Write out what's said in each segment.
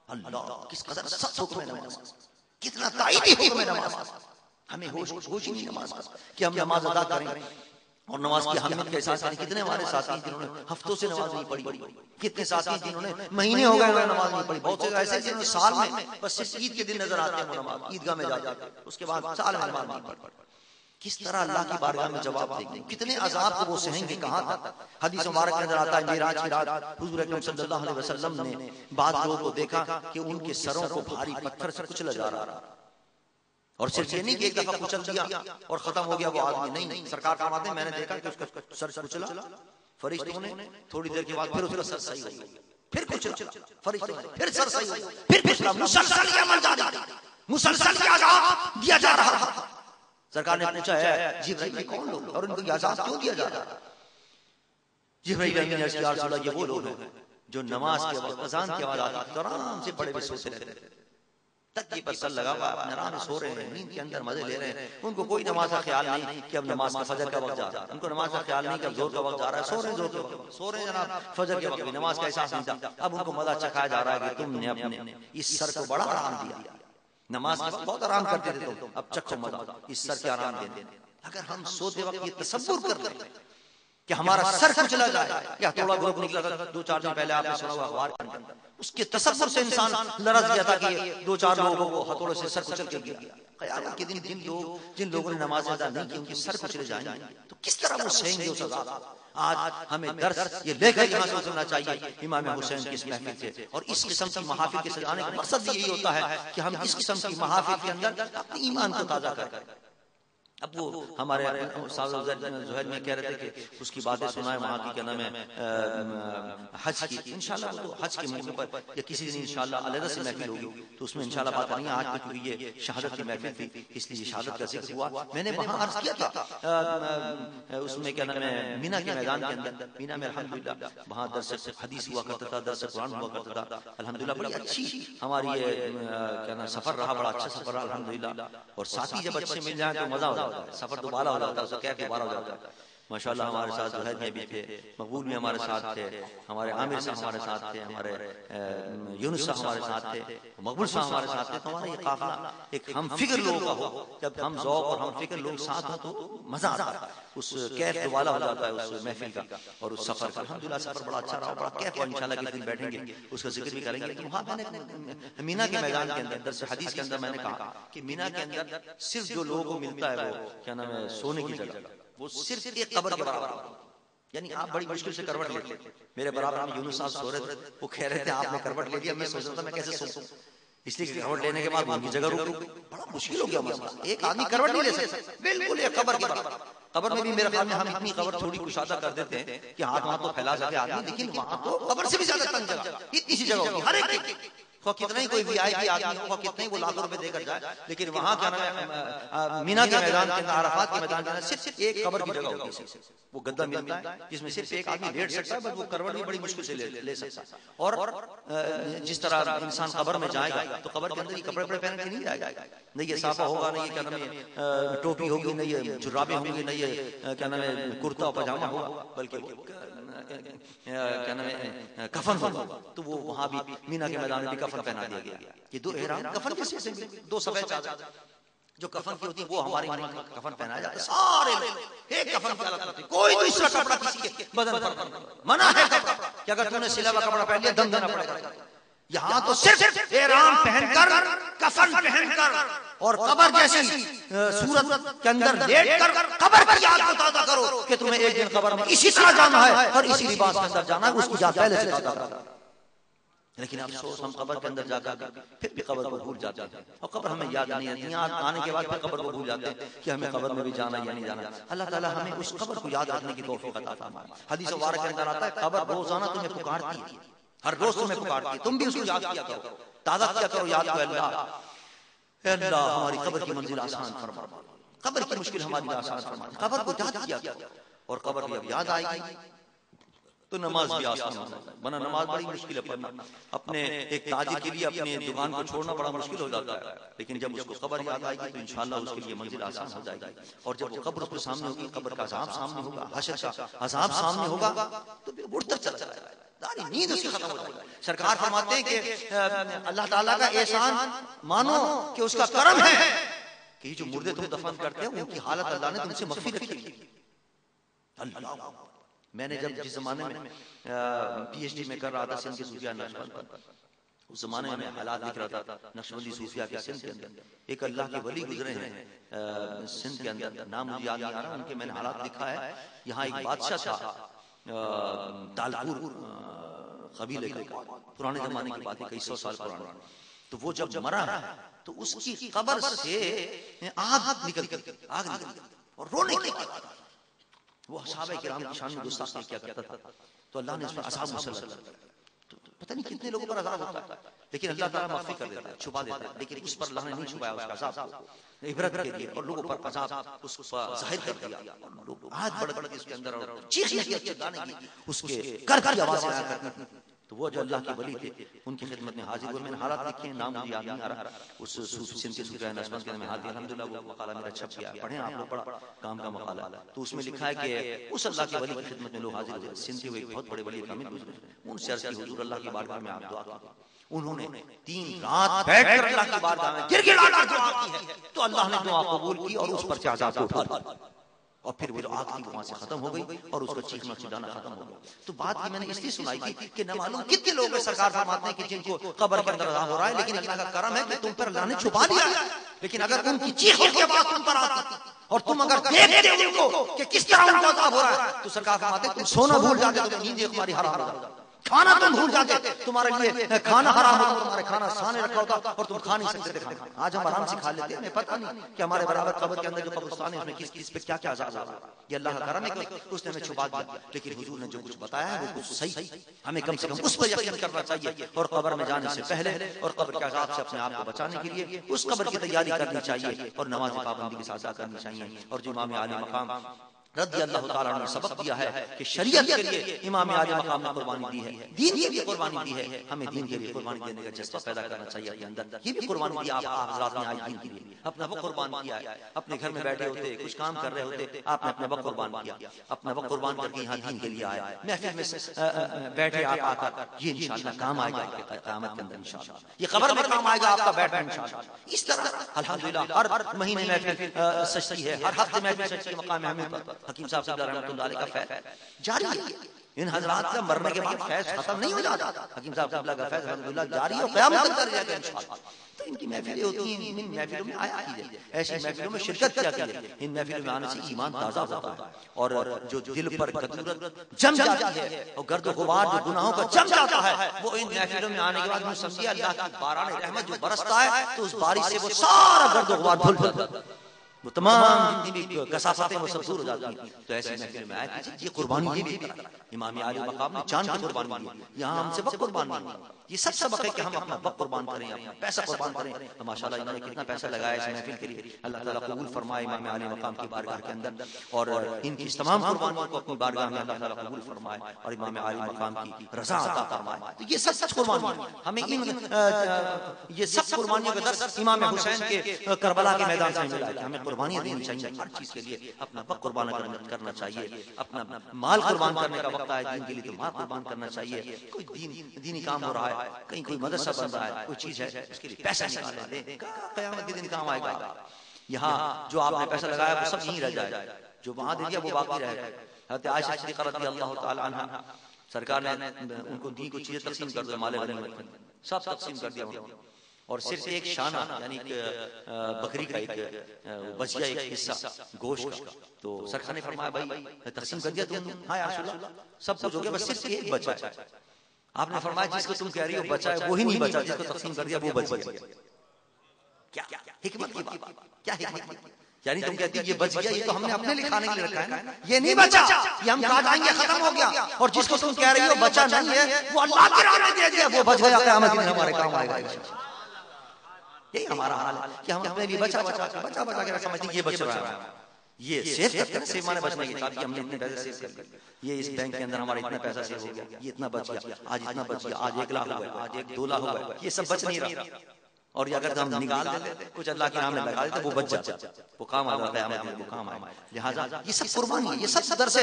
اللہ کس قدر سخت حکم ہے نماز، کتنا تائیدی حکم ہے نماز. ہمیں ہوش ہی نہیں نماز کہ ہم نماز ادا کریں اور نماز کی اہمیت کا احساس کریں. کتنے ہمارے ساتھی ہیں جنہوں نے ہفتوں سے نماز نہیں پڑھی، کتنے ساتھی ہیں جنہوں نے مہینے ہو گئے انہیں نماز نہیں پڑھی. بہت سے ایسے جنہوں نے سال میں بس صرف عید کے دن نظر آتے ہیں وہ نماز عیدگاہ میں جاتے ہیں، اس کے بعد سال میں نماز نہیں پڑھی. کس طرح اللہ کی بارگاہ میں جواب دیں گے، کتنے عذاب کو وہ سہیں گے، کہاں تک. حدیث مبارک میں نظر آتا ہے معراج کی رات حضور اکرم صلی اللہ علیہ وسلم نے بعض لوگوں کو دیکھا کہ ان کے سروں کو بھاری پتھر سے کچلا جا رہا تھا. اور صرف یہ نہیں کہ ایک دفعہ کچل دیا اور ختم ہو گیا وہ آدمی، نہیں، سرکار فرماتے ہیں میں نے دیکھا کہ اس کا سر کچلا، فرشتوں نے تھوڑی دیر کے بعد پھر اس کا سر صحیح ہو گیا، پھر کچلا، فرشتوں نے پھر سر صحیح ہو گیا، پھر کچلا، مسلسل یہ عمل جاری، مسلسل یہ عذاب دیا جا رہا تھا. سرکار نے پوچھا ہے جبرائیل یہ کون لوگ اور ان کو یہ عذاب کیوں دیا جا رہا ہے؟ جبرائیل امین عرض کیا رسول اللہ یہ وہ لوگ ہیں جو نماز کے وقت اذان کی آواز آتی تو آرام سے بڑے بڑے سوتے رہتے تھے، تکیے پر سر لگا ہوا اپنے آرام سے سو رہے ہیں، نیند کے اندر مزے لے رہے ہیں. ان کو کوئی نماز کا خیال نہیں کہ اب نماز کا فجر کا وقت جا رہا ہے، ان کو نماز کا خیال نہیں کہ اب زور کا وقت جا رہا ہے، سو رہے ہیں زور کے وقت، سو رہے ہیں جناب فجر کے وقت بھی نماز کا احساس نہیں تھا. اب ان کو مزہ چکھایا جا رہا ہے کہ تم نے اپنے اس سر کو بڑا آرام دیا، نماز کے وقت بہت آرام کرتے تھے تم، اب چکھو مزہ اس سر کے آرام دے. اگر ہم سوتے وقت یہ تصور کر لیں کہ ہمارا سر کچلا جائے، یا تھوڑا گروپ نکلا تھا 2-4 دن پہلے آپ نے سنا ہوا اخبار کے اندر، اس کے تصور سے انسان لرز گیا تھا کہ 2-4 لوگوں کو ہتھوڑے سے سر کچل کے گیا. قیامت کے دن جن لوگوں نے نماز ادا نہیں کی ان کے سر کچلے جائیں گے تو کس طرح وہ سہیں گے اس عذاب. آج ہمیں درس یہ لے کر یہاں سے اترنا چاہیے امام حسین کی اس محفل سے، اور اس قسم کی محافل کے سجانے کا مقصد یہی ہوتا ہے کہ ہم اس قسم کی محافل کے اندر اپنے ایمان کو تازہ کریں. اب وہ ہمارے استاد زہیر میں کہہ رہے تھے کہ اس کی باتیں سنائیں وہاں کی کیا نام ہے حج کی. انشاءاللہ وہ تو حج کے موقع پر یا کسی دن انشاءاللہ علیحدہ سے محفل ہوگی تو اس میں انشاءاللہ بات کریں گے. آج تو کیونکہ یہ شہادت کی محفل تھی اس لیے شہادت کا ذکر ہوا. میں نے وہاں عرض کیا تھا اس میں کیا نام ہے مینا کے میدان کے اندر، مینا میں الحمدللہ وہاں درس حدیث ہوا کرتا تھا، درس قرآن ہوا کرتا تھا. الحمدللہ بڑی اچھی ہماری یہ کیا نام سفر رہا، بڑا اچھا سفر رہا الحمدللہ. اور ساتھی جب اچھے مل جائیں تو مزہ ہوتا ہے، سفر دوبارہ ہو جاتا ہے، اس کا کیف دوبارہ ہو جاتا ہے. ماشاءاللہ ہمارے ساتھ زہیر میں بھی تھے، مقبول میں ہمارے ساتھ تھے، ہمارے عامر صاحب ہمارے ساتھ تھے، ہمارے یونس صاحب ہمارے ساتھ تھے، مقبول صاحب ہمارے ساتھ تھے. تو ہمارا یہ قافلہ ایک ہم فکر لوگوں کا ہو، جب ہم ذوق اور ہم فکر لوگ ساتھ ہوں تو مزہ آتا ہے، اس کیف دوبارہ ہو جاتا ہے اس محفل کا اور اس سفر کا. الحمدللہ سفر بڑا اچھا رہا، بڑا کیف ہوا. انشاءاللہ کس دن بیٹھیں گے اس کا ذکر بھی کریں گے. لیکن وہاں میں نے مینا کے میدان کے اندر درس حدیث کے اندر میں نے کہا کہ مینا کے اندر صرف جو لوگوں کو ملتا ہے وہ کیا نام ہے سونے کی جگہ، وہ صرف ایک قبر کے برابر ہے. یعنی آپ بڑی مشکل سے کروٹ لیتے. میرے برابر میں یونس صاحب سو رہے تھے، وہ کہہ رہے تھے آپ نے کروٹ لے لیا. میں سوچ رہا تھا میں کیسے سوچوں، اس لیے کروٹ لینے کے بعد ان کی جگہ رک بڑا مشکل ہو گیا مسئلہ. ایک آدمی کروٹ نہیں لے سکتا، بالکل ایک قبر کے برابر. قبر میں بھی میرے خیال میں ہم اتنی قبر تھوڑی کشادہ کر دیتے ہیں کہ ہاتھ وہاں تو پھیلا سکے آدمی، لیکن وہاں تو قبر سے بھی زیادہ تنگ جگہ، اتنی سی جگہ ہوگی ہر ایک کتنا ہی کوئی وی آئی پی آدمی ہوگا، کتنے ہی وہ لاکھوں روپے دے کر جائے. لیکن وہاں کیا نام ہے مینا کے میدان کے اندر، عرفات کے میدان کے اندر صرف ایک قبر کی جگہ ہوتی ہے. وہ گدا ملتا ہے جس میں صرف ایک آدمی لیٹ سکتا ہے، بس وہ کروٹ بھی بڑی مشکل سے لے سکتا ہے. اور جس طرح انسان قبر میں جائے گا تو قبر کے اندر یہ کپڑے وپڑے پہن کے نہیں جائے گا، نہیں یہ صافہ ہوگا، نہیں یہ کیا نام ہے ٹوپی ہوگی، نہیں یہ جرابیں ہوں گی، نہیں یہ کیا نام ہے کرتا پاجامہ ہوگا، بلکہ کیا نام ہے کفن ہوگا. تو وہ وہاں بھی مینا کے میدان میں بھی کفن پہنا دیا گیا. یہ دو احرام کفن کیسے سے دو سفید چادر جو کفن کی ہوتی ہے وہ ہمارے یہاں کفن پہنایا جاتا ہے. سارے ایک کفن کی حالت ہوتی ہے، کوئی دوسرا کپڑا کسی کے بدن پر منع ہے کپڑا کہ اگر تم نے سلا ہوا کپڑا پہن لیا دم دینا پڑے گا. یہاں تو صرف احرام پہن کر کفن پہن کر اور قبر جیسی صورت کے اندر لیٹ کر قبر کی یاد کو تازہ کرو کہ تمہیں ایک دن قبر میں اسی طرح جانا ہے اور اسی لباس کے اندر جانا ہے، اس کی یاد پہلے سے تازہ کرو. لیکن افسوس ہم قبر کے اندر جا کر پھر بھی قبر کو بھول جاتے ہیں اور قبر ہمیں یاد نہیں آتی. یہاں آنے کے بعد پھر قبر کو بھول جاتے ہیں کہ ہمیں قبر میں بھی جانا یا نہیں جانا. اللہ تعالیٰ ہمیں اس قبر کو یاد رکھنے کی توفیق عطا فرمائے. حدیث مبارک کے اندر آتا ہے قبر روزانہ تمہیں پکارتی ہے، ہر روز تمہیں پکارتی ہے، تم بھی اس کو یاد کیا کرو، تازہ کیا کرو یاد کو. اللہ ہماری قبر کی منزل آسان فرما، قبر کی مشکل ہماری آسان فرما، قبر کو یاد کیا کرو. اور قبر کی اب یاد آئے گی تو نماز بھی آسان ہوتا ہے، ورنہ نماز بڑی مشکل ہے پڑھنا. اپنے ایک تاجر کے لیے اپنی دکان کو چھوڑنا بڑا مشکل ہو جاتا ہے، لیکن جب اس کو قبر یاد آئے گی تو انشاءاللہ اس کے لیے منزل آسان ہو جائے گی. اور جب وہ قبر اس کے سامنے ہوگی، قبر کا عذاب سامنے ہوگا، حشر کا عذاب سامنے ہوگا، تو پھر اڑتا چلا جائے گا، ساری نیند اس کی ختم ہو جائے گی. سرکار فرماتے ہیں کہ اللہ تعالیٰ کا احسان مانو کہ اس کا کرم ہے کہ یہ جو مردے تم دفن کرتے ہیں ان کی حالت اللہ نے تم سے مخفی رکھی ہے. اللہ، میں نے جب جس زمانے میں پی ایچ ڈی میں کر رہا تھا سندھ کے صوفیاء نقشبند پر، اس زمانے میں حالات دکھ رہا تھا نقشبندی صوفیاء کے سندھ کے اندر. ایک اللہ کے ولی گزرے ہیں سندھ کے اندر، نام مجھے یاد نہیں آ رہا، ان کے میں نے حالات لکھا ہے. یہاں ایک بادشاہ تھا تالپور قبیلے کا، پرانے زمانے کی بات ہے، کئی سو سال پرانے. تو وہ جب مرا تو اس کی قبر سے آگ نکلتی اور رونے کی بات. وہ صحابہ کرام کی شان میں گستاخی کیا کرتا تھا، تو اللہ نے اس پر عذاب مسلط کیا. پتہ نہیں کتنے لوگوں پر عذاب ہوتا ہے، لیکن اللہ تعالیٰ معافی کر دیتا ہے، چھپا دیتا ہے. لیکن اس پر اللہ نے نہیں چھپایا اس کا عذاب کو عبرت کے لیے، اور لوگوں پر عذاب اس کو ظاہر کر دیا. اور لوگ آج بڑھ بڑھ کے اس کے اندر چیخنے کی، چلانے کی، اس کے کر کی آوازیں آیا کرتی تھیں. تو وہ جو اللہ کے ولی تھے ان کی خدمت میں حاضر ہوئے. میں نے حالات لکھے ہیں، نام مجھے یاد نہیں آ رہا. اس سندھ کے صوفیاء نقشبند کے میں حاضر، الحمدللہ وہ مقالہ میرا چھپ گیا، پڑھیں آپ لوگ، بڑا کام کا مقالہ. تو اس میں لکھا ہے کہ اس اللہ کے ولی کی خدمت میں لوگ حاضر ہوئے. سندھ کے وہ ایک بہت بڑے ولی کامل گزرے، ان سے عرض کی حضور اللہ کی بارگاہ میں آپ دعا کیجیے. انہوں نے 3 رات بیٹھ کر اللہ کی بارگاہ میں گر گڑا کر دعا کی ہے، تو اللہ نے دعا قبول کی اور اس پر سے عذاب اٹھا دیا. اور پھر وہ جو آگ تھی وہاں سے ختم ہو گئی اور اس کا چیخنا چلانا ختم ہو گیا. تو بات کی میں نے اس لیے سنائی تھی کہ نہ معلوم کتنے لوگ ہیں سرکار فرماتے ہیں کہ جن کو قبر کے اندر عذاب ہو رہا ہے، لیکن اللہ کا کرم ہے کہ تم پر اللہ نے چھپا دیا ہے. لیکن اگر ان کی چیخوں کی آواز تم پر آتی اور تم اگر دیکھتے ان کو کہ کس طرح ان کو عذاب ہو رہا ہے، تو سرکار فرماتے ہیں تم سونا بھول جاتے، تمہیں نیند تمہاری حرام ہو جاتی، کھانا تم بھول جاتے، تمہارے لیے کھانا حرام ہوتا، تمہارے کھانا سامنے رکھا ہوتا اور تم کھا نہیں سکتے تھے کھانا. آج ہم آرام سے کھا لیتے ہیں، ہمیں پتہ نہیں کہ ہمارے برابر قبر کے اندر جو قبرستان ہے اس میں کس کس پہ کیا کیا عذاب ہے. یہ اللہ کا کرم ہے کہ اس نے ہمیں چھپا دیا. لیکن حضور نے جو کچھ بتایا ہے وہ کچھ صحیح، ہمیں کم سے کم اس پر یقین کرنا چاہیے. اور قبر میں جانے سے پہلے اور قبر کے عذاب سے اپنے آپ کو بچانے کے لیے اس قبر کی تیاری کرنی چاہیے اور نماز پابندی کے ساتھ ادا کرنی چاہیے. اور جو امام عالی مقام رضی اللہ تعالیٰ عنہ نے سبق دیا ہے کہ شریعت کے لیے امام عالی مقام نے قربانی دی ہے، دین کے لیے قربانی دی ہے، ہمیں دین کے لیے قربانی دینے کا جذبہ پیدا کرنا چاہیے اپنے اندر. یہ بھی قربانی دی آپ حضرات نے آج دین کے لیے، اپنا وقت قربان کیا ہے. اپنے گھر میں بیٹھے ہوتے، کچھ کام کر رہے ہوتے، آپ نے اپنا وقت قربان کیا، اپنا وقت قربان کر کے یہاں دین کے لیے آئے، محفل میں بیٹھے آپ آ کر. یہ انشاءاللہ کام آئے گا قیامت کے اندر، انشاءاللہ یہ قبر میں کام آئے گا آپ کا بیٹھنا انشاءاللہ. اس طرح الحمدللہ ہر مہینے محفل سجتی ہے، ہر ہفتے محفل سجتی ہے. مقام احمد پر حکیم صاحب سے رحمۃ اللہ علیہ کا فیض جاری ہے. ان حضرات کا مرنے کے بعد فیض ختم نہیں ہو جاتا. حکیم صاحب سے کا فیض الحمدللہ جاری ہے اور قیامت تک جاری رہے گا انشاءاللہ. تو ان کی محفلیں ہوتی ہیں، ان محفلوں میں آیا کیجیے، ایسی محفلوں میں شرکت کیا کیجیے. ان محفلوں میں آنے سے ایمان تازہ ہوتا ہے اور جو دل پر کدورت جم جاتی ہے اور گرد و غبار جو گناہوں کا جم جاتا ہے، وہ ان محفلوں میں آنے کے بعد سمجھیے اللہ کی باران رحمت جو برستا ہے تو اس بارش سے وہ سارا گرد و غبار دھل جاتا ہے، وہ تمام جتنی بھی کثافتیں وہ سب دور ہو جاتی ہیں. تو ایسی محفل میں آیا کیجیے. یہ قربانی یہ بھی امام عالی مقام نے جان کی قربانی دی، یہاں ہم سے وقت قربان نہیں. یہ سب سبق ہے کہ ہم اپنا وقت قربان کریں، اپنا پیسہ قربان کریں. تو ماشاءاللہ انہوں نے کتنا پیسہ لگایا اس محفل کے لیے، اللہ تعالیٰ قبول فرمائے امام عالی مقام کی بارگاہ کے اندر، اور ان کی تمام قربانیوں کو اپنی بارگاہ میں اللہ تعالیٰ قبول فرمائے اور امام عالی مقام کی رضا عطا فرمائے. تو یہ سب قربانیاں ہمیں یہ سب قربانیوں کا درس امام حسین کے کربلا کے میدان سے ملا ہے. ہمیں قربانیاں دینی چاہیے ہر چیز کے لیے. اپنا وقت قربان کرنا چاہیے، اپنا مال قربان کرنے کا وقت آئے دین کے لیے تو مال قربان کرنا چاہیے. کوئی دینی کام ہو رہا ہے، کہیں کوئی مدرسہ بن رہا ہے، کوئی چیز ہے، اس کے لیے پیسہ نکال لیں، قیامت کے دن کام آئے گا. یہاں جو آپ نے پیسہ لگایا وہ سب یہیں رہ جائے، جو وہاں دے دیا وہ باقی رہے گا. حضرت عائشہ صدیقہ رضی اللہ تعالی عنہا سرکار نے ان کو دی کو چیزیں تقسیم کر دیا، مال غنیمت سب تقسیم کر دیا انہوں نے، اور صرف ایک شانہ یعنی بکری کا ایک بچیا، ایک حصہ گوشت کا. تو سرکار نے فرمایا بھائی تقسیم کر دیا تم؟ ہاں یا رسول اللہ سب کچھ ہو گیا، بس صرف ایک بچا ہے. آپ نے فرمایا جس کو تم کہہ رہی ہو بچا ہے وہی نہیں بچا، جس کو تقسیم کر دیا وہ بچ گیا. کیا حکمت کی بات، کیا حکمت کی. یعنی تم کہتی یہ بچ گیا، یہ تو ہم نے اپنے لیے کھانے کے لیے رکھا ہے نا، یہ نہیں بچا، یہ ہم کھا جائیں گے ختم ہو گیا. اور جس کو تم کہہ رہی ہو بچا نہیں ہے وہ اللہ کی راہ میں دے دیا، وہ بچ گیا، قیامت کے دن ہمارے کام آئے گا. یہی ہمارا حال ہے کہ ہم اپنے لیے بچا کے سمجھتے ہیں یہ بچ رہا ہے. یہ سیو کرتے ہیں، سیو مانے بچنے کی، کہ ہم نے اتنے پیسے سیو کر لیے، یہ اس بینک کے اندر ہمارا اتنا پیسہ سیو ہو گیا، یہ اتنا بچ گیا، آج اتنا بچ گیا، آج 1 لاکھ ہوا ہے، آج 2 لاکھ ہوا ہے، یہ سب بچ نہیں رہا. اور یہ اگر ہم نکال دیتے کچھ اللہ کی راہ میں لگا دیتے وہ بچ جاتا، وہ کام آتا، قیامت میں وہ کام آئے. لہٰذا یہ سب قربانی ہے، یہ سب درس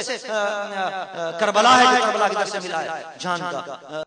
کربلا ہے جو کربلا کے در سے ملا ہے جان کا.